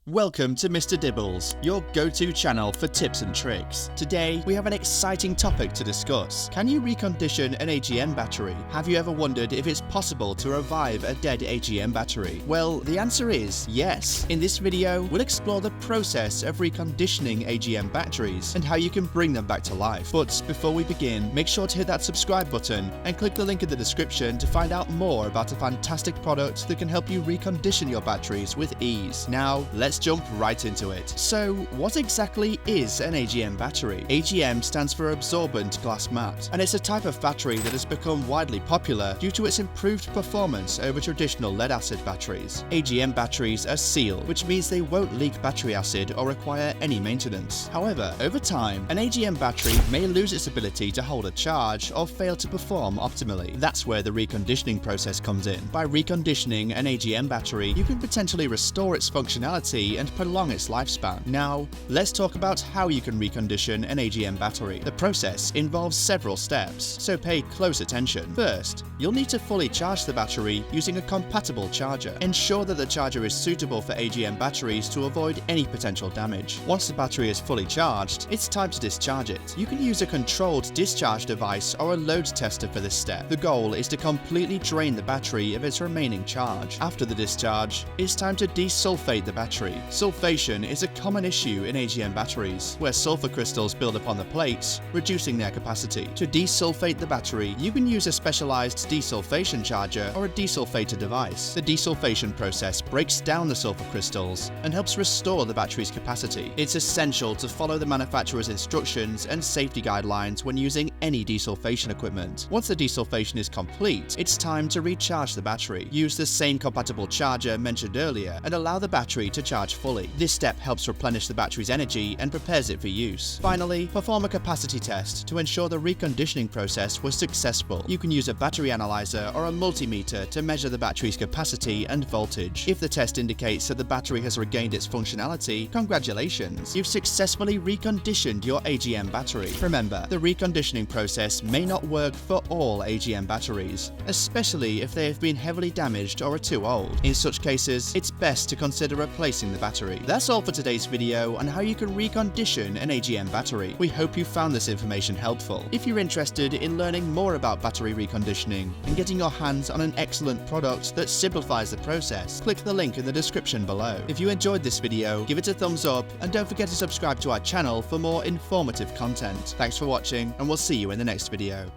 Welcome to Mr. Dibbles, your go-to channel for tips and tricks. Today, we have an exciting topic to discuss. Can you recondition an AGM battery? Have you ever wondered if it's possible to revive a dead AGM battery? Well, the answer is yes. In this video, we'll explore the process of reconditioning AGM batteries and how you can bring them back to life. But before we begin, make sure to hit that subscribe button and click the link in the description to find out more about a fantastic product that can help you recondition your batteries with ease. Now, let's jump right into it. So, what exactly is an AGM battery? AGM stands for absorbent glass mat, and it's a type of battery that has become widely popular due to its improved performance over traditional lead-acid batteries. AGM batteries are sealed, which means they won't leak battery acid or require any maintenance. However, over time, an AGM battery may lose its ability to hold a charge or fail to perform optimally. That's where the reconditioning process comes in. By reconditioning an AGM battery, you can potentially restore its functionality and prolong its lifespan. Now, let's talk about how you can recondition an AGM battery. The process involves several steps, so pay close attention. First, you'll need to fully charge the battery using a compatible charger. Ensure that the charger is suitable for AGM batteries to avoid any potential damage. Once the battery is fully charged, it's time to discharge it. You can use a controlled discharge device or a load tester for this step. The goal is to completely drain the battery of its remaining charge. After the discharge, it's time to desulfate the battery. Desulfation is a common issue in AGM batteries, where sulfur crystals build up on the plates, reducing their capacity. To desulfate the battery, you can use a specialized desulfation charger or a desulfator device. The desulfation process breaks down the sulfur crystals and helps restore the battery's capacity. It's essential to follow the manufacturer's instructions and safety guidelines when using any desulfation equipment. Once the desulfation is complete, it's time to recharge the battery. Use the same compatible charger mentioned earlier and allow the battery to charge fully. This step helps replenish the battery's energy and prepares it for use. Finally, perform a capacity test to ensure the reconditioning process was successful. You can use a battery analyzer or a multimeter to measure the battery's capacity and voltage. If the test indicates that the battery has regained its functionality, congratulations! You've successfully reconditioned your AGM battery. Remember, the reconditioning process may not work for all AGM batteries, especially if they have been heavily damaged or are too old. In such cases, it's best to consider replacing the battery. That's all for today's video on how you can recondition an AGM battery. We hope you found this information helpful. If you're interested in learning more about battery reconditioning and getting your hands on an excellent product that simplifies the process, click the link in the description below. If you enjoyed this video, give it a thumbs up and don't forget to subscribe to our channel for more informative content. Thanks for watching, and we'll see you in the next video.